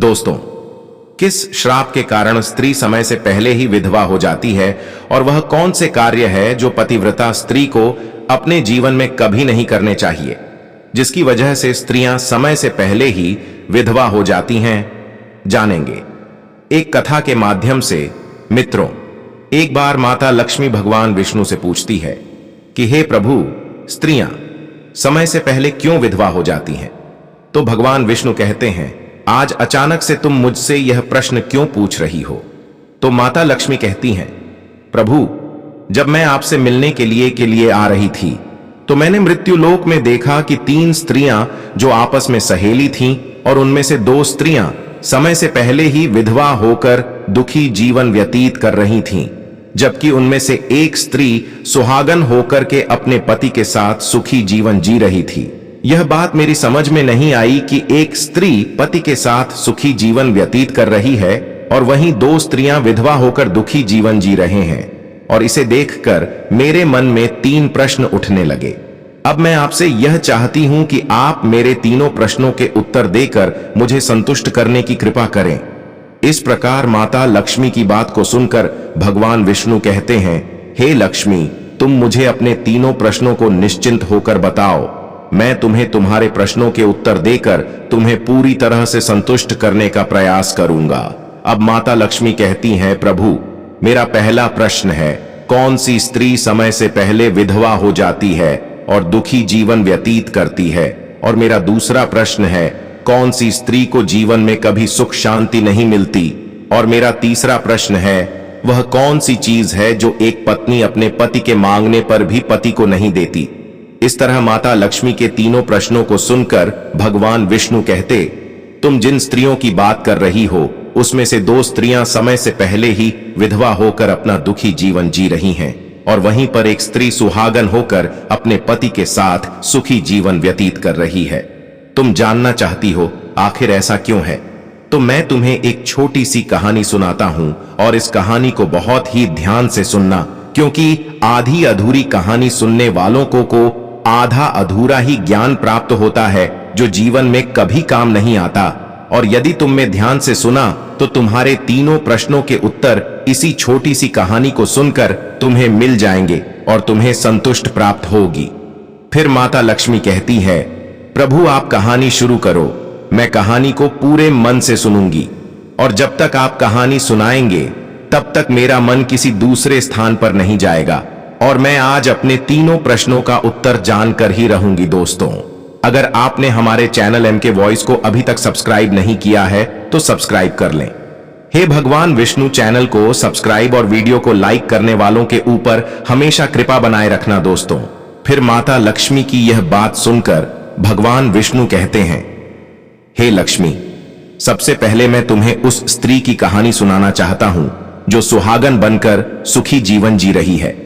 दोस्तों, किस श्राप के कारण स्त्री समय से पहले ही विधवा हो जाती है और वह कौन से कार्य है जो पतिव्रता स्त्री को अपने जीवन में कभी नहीं करने चाहिए, जिसकी वजह से स्त्रियां समय से पहले ही विधवा हो जाती हैं, जानेंगे एक कथा के माध्यम से। मित्रों, एक बार माता लक्ष्मी भगवान विष्णु से पूछती है कि हे प्रभु, स्त्रियां समय से पहले क्यों विधवा हो जाती हैं? तो भगवान विष्णु कहते हैं, आज अचानक से तुम मुझसे यह प्रश्न क्यों पूछ रही हो? तो माता लक्ष्मी कहती हैं, प्रभु, जब मैं आपसे मिलने के लिए आ रही थी तो मैंने मृत्युलोक में देखा कि 3 स्त्रियां जो आपस में सहेली थीं और उनमें से 2 स्त्रियां समय से पहले ही विधवा होकर दुखी जीवन व्यतीत कर रही थीं, जबकि उनमें से एक स्त्री सुहागन होकर के अपने पति के साथ सुखी जीवन जी रही थी। यह बात मेरी समझ में नहीं आई कि एक स्त्री पति के साथ सुखी जीवन व्यतीत कर रही है और वहीं 2 स्त्रियां विधवा होकर दुखी जीवन जी रहे हैं, और इसे देखकर मेरे मन में 3 प्रश्न उठने लगे। अब मैं आपसे यह चाहती हूं कि आप मेरे तीनों प्रश्नों के उत्तर देकर मुझे संतुष्ट करने की कृपा करें। इस प्रकार माता लक्ष्मी की बात को सुनकर भगवान विष्णु कहते हैं, हे लक्ष्मी, तुम मुझे अपने तीनों प्रश्नों को निश्चिंत होकर बताओ। मैं तुम्हें तुम्हारे प्रश्नों के उत्तर देकर तुम्हें पूरी तरह से संतुष्ट करने का प्रयास करूंगा। अब माता लक्ष्मी कहती हैं, प्रभु, मेरा पहला प्रश्न है, कौन सी स्त्री समय से पहले विधवा हो जाती है और दुखी जीवन व्यतीत करती है? और मेरा दूसरा प्रश्न है, कौन सी स्त्री को जीवन में कभी सुख शांति नहीं मिलती? और मेरा तीसरा प्रश्न है, वह कौन सी चीज है जो एक पत्नी अपने पति के मांगने पर भी पति को नहीं देती? इस तरह माता लक्ष्मी के तीनों प्रश्नों को सुनकर भगवान विष्णु कहते, तुम जिन स्त्रियों की बात कर रही हो उसमें से 2 स्त्रियां समय से पहले ही विधवा होकर अपना दुखी जीवन जी रही हैं, और वहीं पर एक स्त्री सुहागन होकर अपने पति के साथ सुखी जीवन व्यतीत कर रही है। तुम जानना चाहती हो आखिर ऐसा क्यों है? तो मैं तुम्हें एक छोटी सी कहानी सुनाता हूं, और इस कहानी को बहुत ही ध्यान से सुनना, क्योंकि आधी अधूरी कहानी सुनने वालों को आधा अधूरा ही ज्ञान प्राप्त होता है, जो जीवन में कभी काम नहीं आता। और यदि तुमने ध्यान से सुना तो तुम्हारे तीनों प्रश्नों के उत्तर इसी छोटी सी कहानी को सुनकर तुम्हें मिल जाएंगे और तुम्हें संतुष्ट प्राप्त होगी। फिर माता लक्ष्मी कहती है, प्रभु, आप कहानी शुरू करो, मैं कहानी को पूरे मन से सुनूंगी, और जब तक आप कहानी सुनाएंगे तब तक मेरा मन किसी दूसरे स्थान पर नहीं जाएगा, और मैं आज अपने तीनों प्रश्नों का उत्तर जानकर ही रहूंगी। दोस्तों, अगर आपने हमारे चैनल MK वॉइस को अभी तक सब्सक्राइब नहीं किया है तो सब्सक्राइब कर लें। हे भगवान विष्णु, चैनल को सब्सक्राइब और वीडियो को लाइक करने वालों के ऊपर हमेशा कृपा बनाए रखना। दोस्तों, फिर माता लक्ष्मी की यह बात सुनकर भगवान विष्णु कहते हैं, हे लक्ष्मी, सबसे पहले मैं तुम्हें उस स्त्री की कहानी सुनाना चाहता हूं जो सुहागन बनकर सुखी जीवन जी रही है।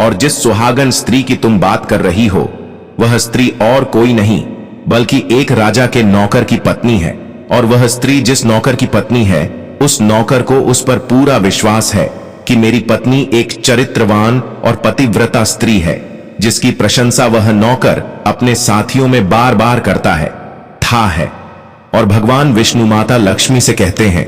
और जिस सुहागन स्त्री की तुम बात कर रही हो वह स्त्री और कोई नहीं बल्कि एक राजा के नौकर की पत्नी है। और वह स्त्री जिस नौकर की पत्नी है, उस नौकर को उस पर पूरा विश्वास है कि मेरी पत्नी एक चरित्रवान और पतिव्रता स्त्री है, जिसकी प्रशंसा वह नौकर अपने साथियों में बार बार करता है। और भगवान विष्णु माता लक्ष्मी से कहते हैं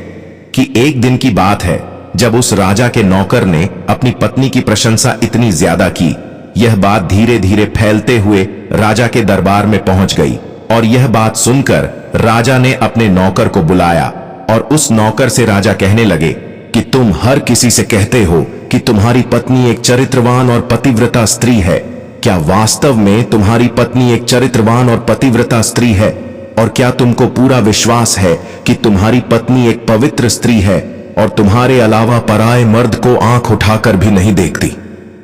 कि एक दिन की बात है जब उस राजा के नौकर ने अपनी पत्नी की प्रशंसा इतनी ज्यादा की, यह बात धीरे धीरे फैलते हुए राजा के दरबार में पहुंच गई। और यह बात सुनकर राजा ने अपने नौकर को बुलाया और उस नौकर से राजा कहने लगे कि तुम हर किसी से कहते हो कि तुम्हारी पत्नी एक चरित्रवान और पतिव्रता स्त्री है। क्या वास्तव में तुम्हारी पत्नी एक चरित्रवान और पतिव्रता स्त्री है? और क्या तुमको पूरा विश्वास है कि तुम्हारी पत्नी एक पवित्र स्त्री है और तुम्हारे अलावा पराये मर्द को आंख उठाकर भी नहीं देखती?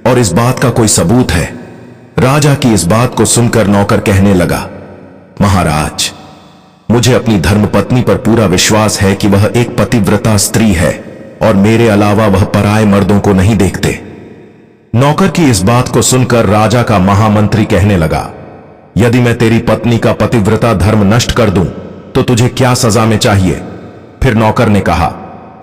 और इस बात का कोई सबूत है? राजा की इस बात को सुनकर नौकर कहने लगा, महाराज, मुझे अपनी धर्मपत्नी पर पूरा विश्वास है कि वह एक पतिव्रता स्त्री है और मेरे अलावा वह पराये मर्दों को नहीं देखते। नौकर की इस बात को सुनकर राजा का महामंत्री कहने लगा, यदि मैं तेरी पत्नी का पतिव्रता धर्म नष्ट कर दूं तो तुझे क्या सजा में चाहिए? फिर नौकर ने कहा,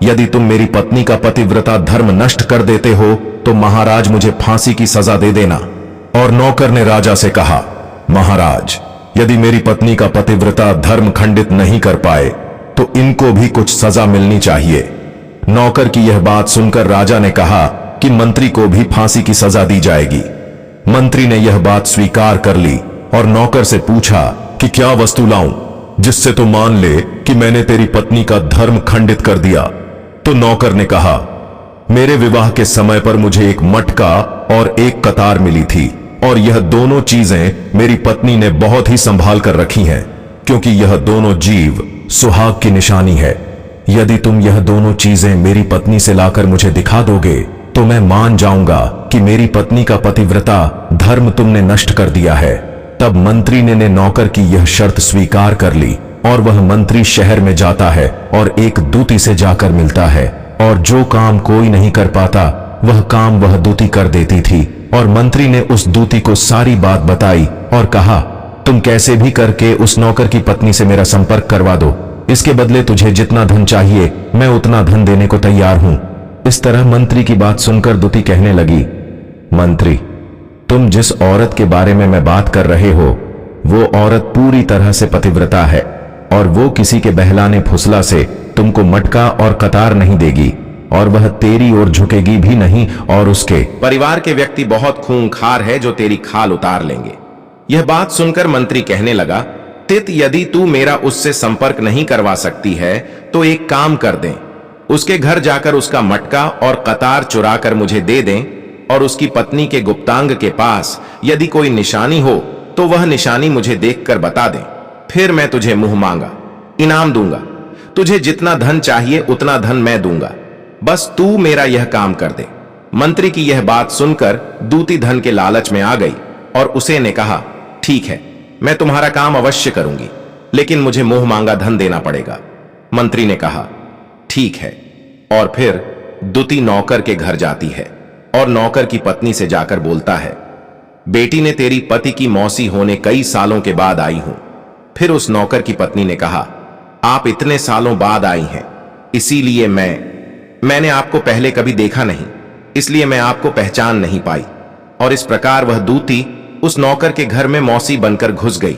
यदि तुम मेरी पत्नी का पतिव्रता धर्म नष्ट कर देते हो तो महाराज मुझे फांसी की सजा दे देना। और नौकर ने राजा से कहा, महाराज, यदि मेरी पत्नी का पतिव्रता धर्म खंडित नहीं कर पाए तो इनको भी कुछ सजा मिलनी चाहिए। नौकर की यह बात सुनकर राजा ने कहा कि मंत्री को भी फांसी की सजा दी जाएगी। मंत्री ने यह बात स्वीकार कर ली और नौकर से पूछा कि क्या वस्तु लाऊं जिससे तो मान ले कि मैंने तेरी पत्नी का धर्म खंडित कर दिया। तो नौकर ने कहा, मेरे विवाह के समय पर मुझे एक मटका और एक कतार मिली थी और यह दोनों चीजें मेरी पत्नी ने बहुत ही संभाल कर रखी हैं, क्योंकि यह दोनों जीव सुहाग की निशानी है। यदि तुम यह दोनों चीजें मेरी पत्नी से लाकर मुझे दिखा दोगे तो मैं मान जाऊंगा कि मेरी पत्नी का पतिव्रता धर्म तुमने नष्ट कर दिया है। तब मंत्री ने नौकर की यह शर्त स्वीकार कर ली और वह मंत्री शहर में जाता है और एक दूती से जाकर मिलता है, और जो काम कोई नहीं कर पाता वह काम वह दूती कर देती थी। और मंत्री ने उस दूती को सारी बात बताई और कहा, तुम कैसे भी करके उस नौकर की पत्नी से मेरा संपर्क करवा दो, इसके बदले तुझे जितना धन चाहिए मैं उतना धन देने को तैयार हूं। इस तरह मंत्री की बात सुनकर दूती कहने लगी, मंत्री, तुम जिस औरत के बारे में मैं बात कर रहे हो वो औरत पूरी तरह से पतिव्रता है और वो किसी के बहलाने फुसला से तुमको मटका और कतार नहीं देगी और वह तेरी ओर झुकेगी भी नहीं, और उसके परिवार के व्यक्ति बहुत खूंखार है जो तेरी खाल उतार लेंगे। यह बात सुनकर मंत्री कहने लगा, तित, यदि तू मेरा उससे संपर्क नहीं करवा सकती है तो एक काम कर दें, उसके घर जाकर उसका मटका और कतार चुरा कर मुझे दे दें और उसकी पत्नी के गुप्तांग के पास यदि कोई निशानी हो तो वह निशानी मुझे देखकर बता दें, फिर मैं तुझे मुंह मांगा इनाम दूंगा। तुझे जितना धन चाहिए उतना धन मैं दूंगा, बस तू मेरा यह काम कर दे। मंत्री की यह बात सुनकर दूती धन के लालच में आ गई और उसे ने कहा, ठीक है, मैं तुम्हारा काम अवश्य करूंगी, लेकिन मुझे मुंह मांगा धन देना पड़ेगा। मंत्री ने कहा, ठीक है। और फिर दूती नौकर के घर जाती है और नौकर की पत्नी से जाकर बोलता है, बेटी ने तेरी पति की मौसी होने कई सालों के बाद आई हूं। फिर उस नौकर की पत्नी ने कहा, आप इतने सालों बाद आई हैं, इसीलिए मैंने आपको पहले कभी देखा नहीं, इसलिए मैं आपको पहचान नहीं पाई। और इस प्रकार वह दूती उस नौकर के घर में मौसी बनकर घुस गई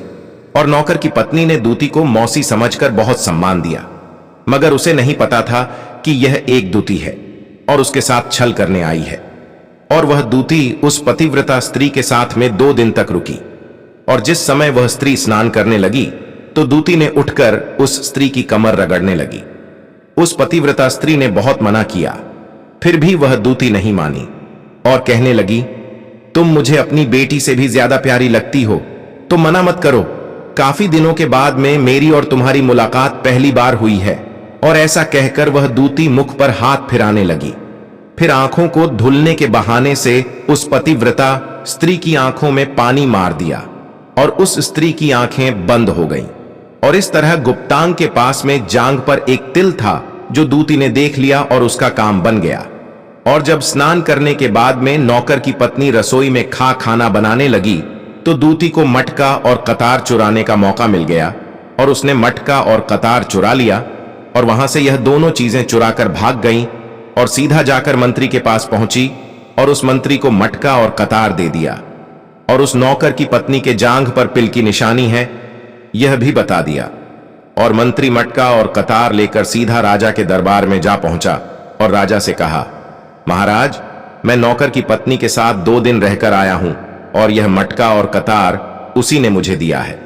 और नौकर की पत्नी ने दूती को मौसी समझकर बहुत सम्मान दिया, मगर उसे नहीं पता था कि यह एक दूती है और उसके साथ छल करने आई है। और वह दूती उस पतिव्रता स्त्री के साथ में 2 दिन तक रुकी, और जिस समय वह स्त्री स्नान करने लगी तो दूती ने उठकर उस स्त्री की कमर रगड़ने लगी। उस पतिव्रता स्त्री ने बहुत मना किया, फिर भी वह दूती नहीं मानी और कहने लगी, तुम मुझे अपनी बेटी से भी ज्यादा प्यारी लगती हो तो मना मत करो। काफी दिनों के बाद में मेरी और तुम्हारी मुलाकात पहली बार हुई है। और ऐसा कहकर वह दूती मुख पर हाथ फिराने लगी, फिर आंखों को धुलने के बहाने से उस पतिव्रता स्त्री की आंखों में पानी मार दिया और उस स्त्री की आंखें बंद हो गईं। और इस तरह गुप्तांग के पास में जांघ पर एक तिल था जो दूती ने देख लिया और उसका काम बन गया। और जब स्नान करने के बाद में नौकर की पत्नी रसोई में खाना बनाने लगी तो दूती को मटका और कतार चुराने का मौका मिल गया और उसने मटका और कतार चुरा लिया और वहां से यह दोनों चीजें चुराकर भाग गईं और सीधा जाकर मंत्री के पास पहुंची और उस मंत्री को मटका और कतार दे दिया और उस नौकर की पत्नी के जांघ पर पिल की निशानी है यह भी बता दिया। और मंत्री मटका और कतार लेकर सीधा राजा के दरबार में जा पहुंचा और राजा से कहा, महाराज, मैं नौकर की पत्नी के साथ 2 दिन रहकर आया हूं और यह मटका और कतार उसी ने मुझे दिया है।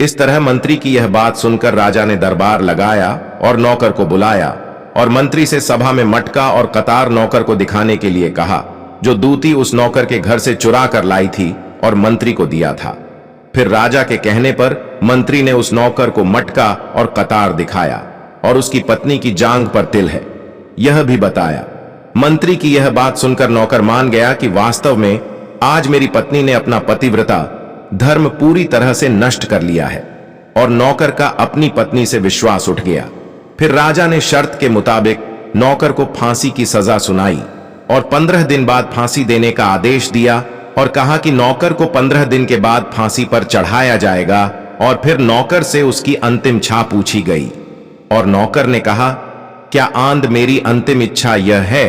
इस तरह मंत्री की यह बात सुनकर राजा ने दरबार लगाया और नौकर को बुलाया और मंत्री से सभा में मटका और कतार नौकर को दिखाने के लिए कहा, जो दूती उस नौकर के घर से चुरा कर लाई थी और मंत्री को दिया था। फिर राजा के कहने पर मंत्री ने उस नौकर को मटका और कतार दिखाया और उसकी पत्नी की जांघ पर तिल है यह भी बताया। मंत्री की यह बात सुनकर नौकर मान गया कि वास्तव में आज मेरी पत्नी ने अपना पतिव्रता धर्म पूरी तरह से नष्ट कर लिया है। और नौकर का अपनी पत्नी से विश्वास उठ गया। फिर राजा ने शर्त के मुताबिक नौकर को फांसी की सजा सुनाई और 15 दिन बाद फांसी देने का आदेश दिया और कहा कि नौकर को 15 दिन के बाद फांसी पर चढ़ाया जाएगा। और फिर नौकर से उसकी अंतिम इच्छा पूछी गई और नौकर ने कहा, क्या आंध मेरी अंतिम इच्छा यह है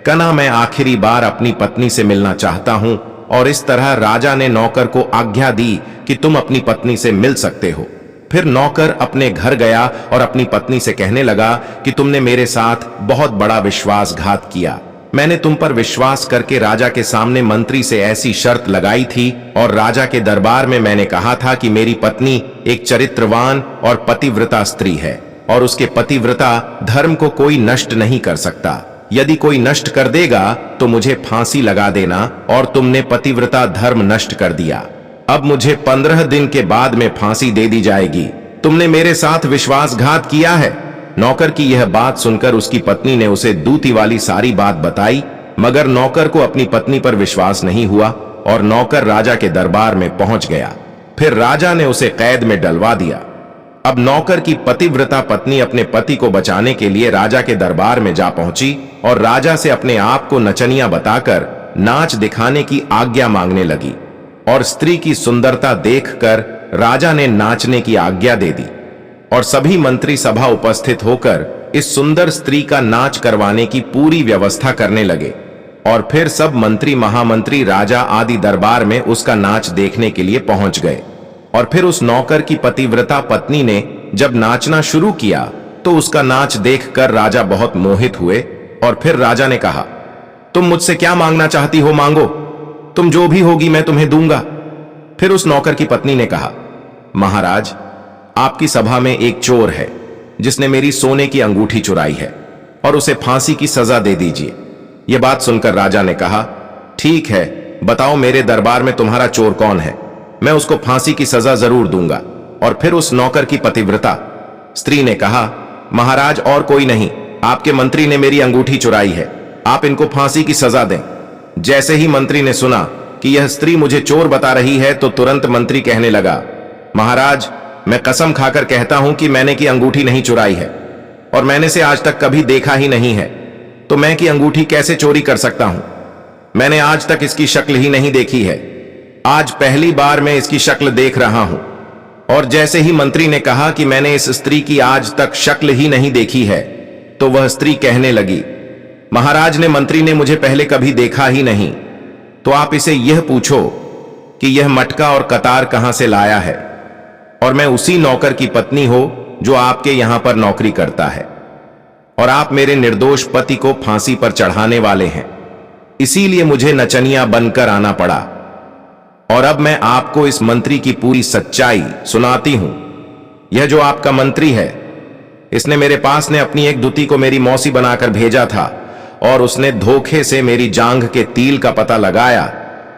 कना मैं आखिरी बार अपनी पत्नी से मिलना चाहता हूं। और इस तरह राजा ने नौकर को आज्ञा दी कि तुम अपनी पत्नी से मिल सकते हो। फिर नौकर अपने घर गया और अपनी पत्नी से कहने लगा कि तुमने मेरे साथ बहुत बड़ा विश्वासघात किया। मैंने तुम पर विश्वास करके राजा के सामने मंत्री से ऐसी शर्त लगाई थी और राजा के दरबार में मैंने कहा था कि मेरी पत्नी एक चरित्रवान और पतिव्रता स्त्री है और उसके पतिव्रता धर्म को कोई नष्ट नहीं कर सकता। यदि कोई नष्ट कर देगा तो मुझे फांसी लगा देना, और तुमने पतिव्रता धर्म नष्ट कर दिया। अब मुझे 15 दिन के बाद में फांसी दे दी जाएगी। तुमने मेरे साथ विश्वासघात किया है। नौकर की यह बात सुनकर उसकी पत्नी ने उसे दूती वाली सारी बात बताई, मगर नौकर को अपनी पत्नी पर विश्वास नहीं हुआ और नौकर राजा के दरबार में पहुंच गया। फिर राजा ने उसे कैद में डलवा दिया। अब नौकर की पतिव्रता पत्नी अपने पति को बचाने के लिए राजा के दरबार में जा पहुंची और राजा से अपने आप को नचनिया बताकर नाच दिखाने की आज्ञा मांगने लगी, और स्त्री की सुंदरता देखकर राजा ने नाचने की आज्ञा दे दी और सभी मंत्री सभा उपस्थित होकर इस सुंदर स्त्री का नाच करवाने की पूरी व्यवस्था करने लगे। और फिर सब मंत्री, महामंत्री, राजा आदि दरबार में उसका नाच देखने के लिए पहुंच गए। और फिर उस नौकर की पतिव्रता पत्नी ने जब नाचना शुरू किया तो उसका नाच देखकर राजा बहुत मोहित हुए। और फिर राजा ने कहा, तुम मुझसे क्या मांगना चाहती हो, मांगो, तुम जो भी होगी मैं तुम्हें दूंगा। फिर उस नौकर की पत्नी ने कहा, महाराज, आपकी सभा में एक चोर है जिसने मेरी सोने की अंगूठी चुराई है और उसे फांसी की सजा दे दीजिए। यह बात सुनकर राजा ने कहा, ठीक है, बताओ मेरे दरबार में तुम्हारा चोर कौन है, मैं उसको फांसी की सजा जरूर दूंगा। और फिर उस नौकर की पतिव्रता स्त्री ने कहा, महाराज, और कोई नहीं, आपके मंत्री ने मेरी अंगूठी चुराई है, आप इनको फांसी की सजा दें। जैसे ही मंत्री ने सुना कि यह स्त्री मुझे चोर बता रही है तो तुरंत मंत्री कहने लगा, महाराज, मैं कसम खाकर कहता हूं कि मैंने की अंगूठी नहीं चुराई है और मैंने से आज तक कभी देखा ही नहीं है, तो मैं की अंगूठी कैसे चोरी कर सकता हूं? मैंने आज तक इसकी शक्ल ही नहीं देखी है, आज पहली बार मैं इसकी शक्ल देख रहा हूं। और जैसे ही मंत्री ने कहा कि मैंने इस स्त्री की आज तक शक्ल ही नहीं देखी है, तो वह स्त्री कहने लगी, महाराज ने, मंत्री ने मुझे पहले कभी देखा ही नहीं, तो आप इसे यह पूछो कि यह मटका और कतार कहां से लाया है, और मैं उसी नौकर की पत्नी हो जो आपके यहां पर नौकरी करता है, और आप मेरे निर्दोष पति को फांसी पर चढ़ाने वाले हैं, इसीलिए मुझे नचनिया बनकर आना पड़ा। और अब मैं आपको इस मंत्री की पूरी सच्चाई सुनाती हूं। यह जो आपका मंत्री है, इसने मेरे पास ने अपनी एक दूती को मेरी मौसी बनाकर भेजा था, और उसने धोखे से मेरी जांघ के तिल का पता लगाया,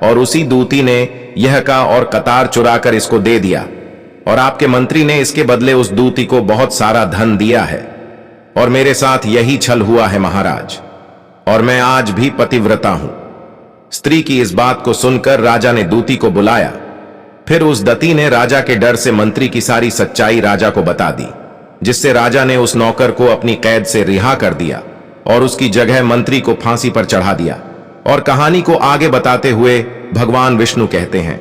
और उसी दूती ने यह का और कतार चुराकर इसको दे दिया, और आपके मंत्री ने इसके बदले उस दूती को बहुत सारा धन दिया है, और मेरे साथ यही छल हुआ है महाराज, और मैं आज भी पतिव्रता हूं। स्त्री की इस बात को सुनकर राजा ने दूती को बुलाया। फिर उस दती ने राजा के डर से मंत्री की सारी सच्चाई राजा को बता दी, जिससे राजा ने उस नौकर को अपनी कैद से रिहा कर दिया और उसकी जगह मंत्री को फांसी पर चढ़ा दिया। और कहानी को आगे बताते हुए भगवान विष्णु कहते हैं,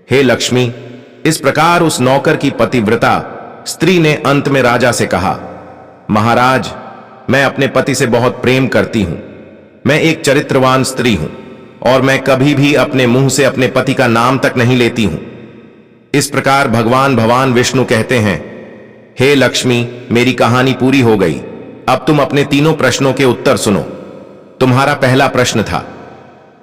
हे लक्ष्मी, इस प्रकार उस नौकर की पतिव्रता स्त्री ने अंत में राजा से कहा, महाराज, मैं अपने पति से बहुत प्रेम करती हूं, मैं एक चरित्रवान स्त्री हूं और मैं कभी भी अपने मुंह से अपने पति का नाम तक नहीं लेती हूं। इस प्रकार भगवान विष्णु कहते हैं, हे लक्ष्मी, मेरी कहानी पूरी हो गई। अब तुम अपने तीनों प्रश्नों के उत्तर सुनो। तुम्हारा पहला प्रश्न था,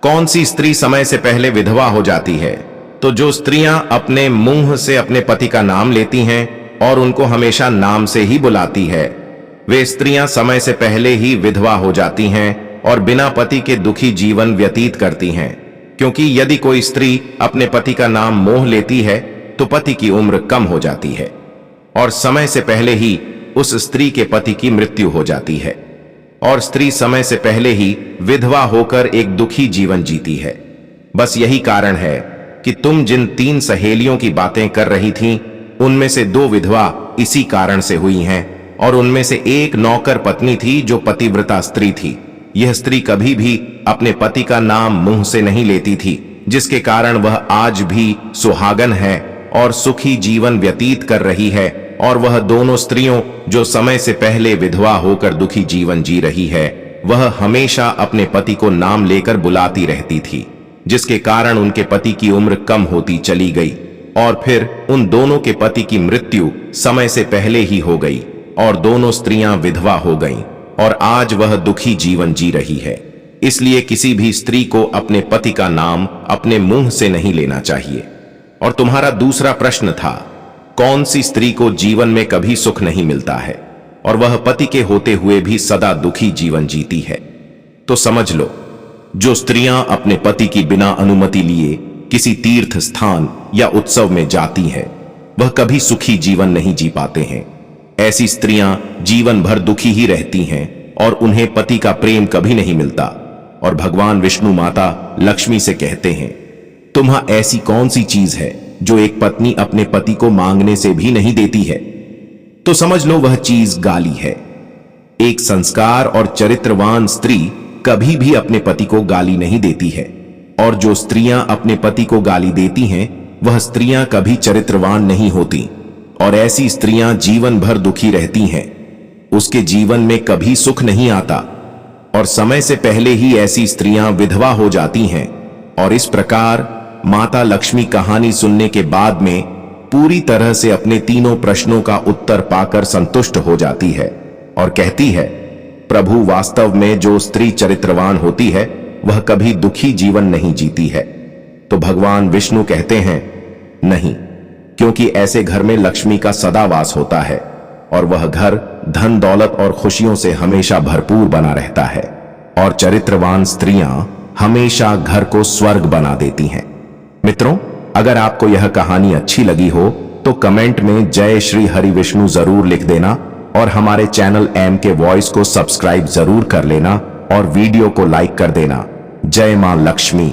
कौन सी स्त्री समय से पहले विधवा हो जाती है? तो जो स्त्रियां अपने मुंह से अपने पति का नाम लेती हैं और उनको हमेशा नाम से ही बुलाती है, वे स्त्रियां समय से पहले ही विधवा हो जाती हैं और बिना पति के दुखी जीवन व्यतीत करती हैं। क्योंकि यदि कोई स्त्री अपने पति का नाम मोह लेती है तो पति की उम्र कम हो जाती है और समय से पहले ही उस स्त्री के पति की मृत्यु हो जाती है, और स्त्री समय से पहले ही विधवा होकर एक दुखी जीवन जीती है। बस यही कारण है कि तुम जिन 3 सहेलियों की बातें कर रही थीं, उनमें से 2 विधवा इसी कारण से हुई हैं, और उनमें से एक नौकर पत्नी थी जो पतिव्रता स्त्री थी। यह स्त्री कभी भी अपने पति का नाम मुंह से नहीं लेती थी, जिसके कारण वह आज भी सुहागन है और सुखी जीवन व्यतीत कर रही है। और वह दोनों स्त्रियों जो समय से पहले विधवा होकर दुखी जीवन जी रही है, वह हमेशा अपने पति को नाम लेकर बुलाती रहती थी, जिसके कारण उनके पति की उम्र कम होती चली गई और फिर उन दोनों के पति की मृत्यु समय से पहले ही हो गई और दोनों स्त्रियां विधवा हो गईं और आज वह दुखी जीवन जी रही है। इसलिए किसी भी स्त्री को अपने पति का नाम अपने मुंह से नहीं लेना चाहिए। और तुम्हारा दूसरा प्रश्न था, कौन सी स्त्री को जीवन में कभी सुख नहीं मिलता है और वह पति के होते हुए भी सदा दुखी जीवन जीती है? तो समझ लो, जो स्त्रियां अपने पति की बिना अनुमति लिए किसी तीर्थ स्थान या उत्सव में जाती हैं, वह कभी सुखी जीवन नहीं जी पाते हैं। ऐसी स्त्रियां जीवन भर दुखी ही रहती हैं और उन्हें पति का प्रेम कभी नहीं मिलता। और भगवान विष्णु माता लक्ष्मी से कहते हैं, तुम्हां ऐसी कौन सी चीज है जो एक पत्नी अपने पति को मांगने से भी नहीं देती है? तो समझ लो वह चीज गाली है। एक संस्कार और चरित्रवान स्त्री कभी भी अपने पति को गाली नहीं देती है, और जो स्त्रियां अपने पति को गाली देती हैं वह स्त्रियां कभी चरित्रवान नहीं होती, और ऐसी स्त्रियां जीवन भर दुखी रहती हैं। उसके जीवन में कभी सुख नहीं आता और समय से पहले ही ऐसी स्त्रियां विधवा हो जाती हैं। और इस प्रकार माता लक्ष्मी कहानी सुनने के बाद में पूरी तरह से अपने तीनों प्रश्नों का उत्तर पाकर संतुष्ट हो जाती है और कहती है, प्रभु, वास्तव में जो स्त्री चरित्रवान होती है वह कभी दुखी जीवन नहीं जीती है। तो भगवान विष्णु कहते हैं, नहीं, क्योंकि ऐसे घर में लक्ष्मी का सदा वास होता है और वह घर धन दौलत और खुशियों से हमेशा भरपूर बना रहता है, और चरित्रवान स्त्रियां हमेशा घर को स्वर्ग बना देती हैं। मित्रों, अगर आपको यह कहानी अच्छी लगी हो तो कमेंट में जय श्री हरि विष्णु जरूर लिख देना और हमारे चैनल एम के वॉइस को सब्सक्राइब जरूर कर लेना और वीडियो को लाइक कर देना। जय मां लक्ष्मी।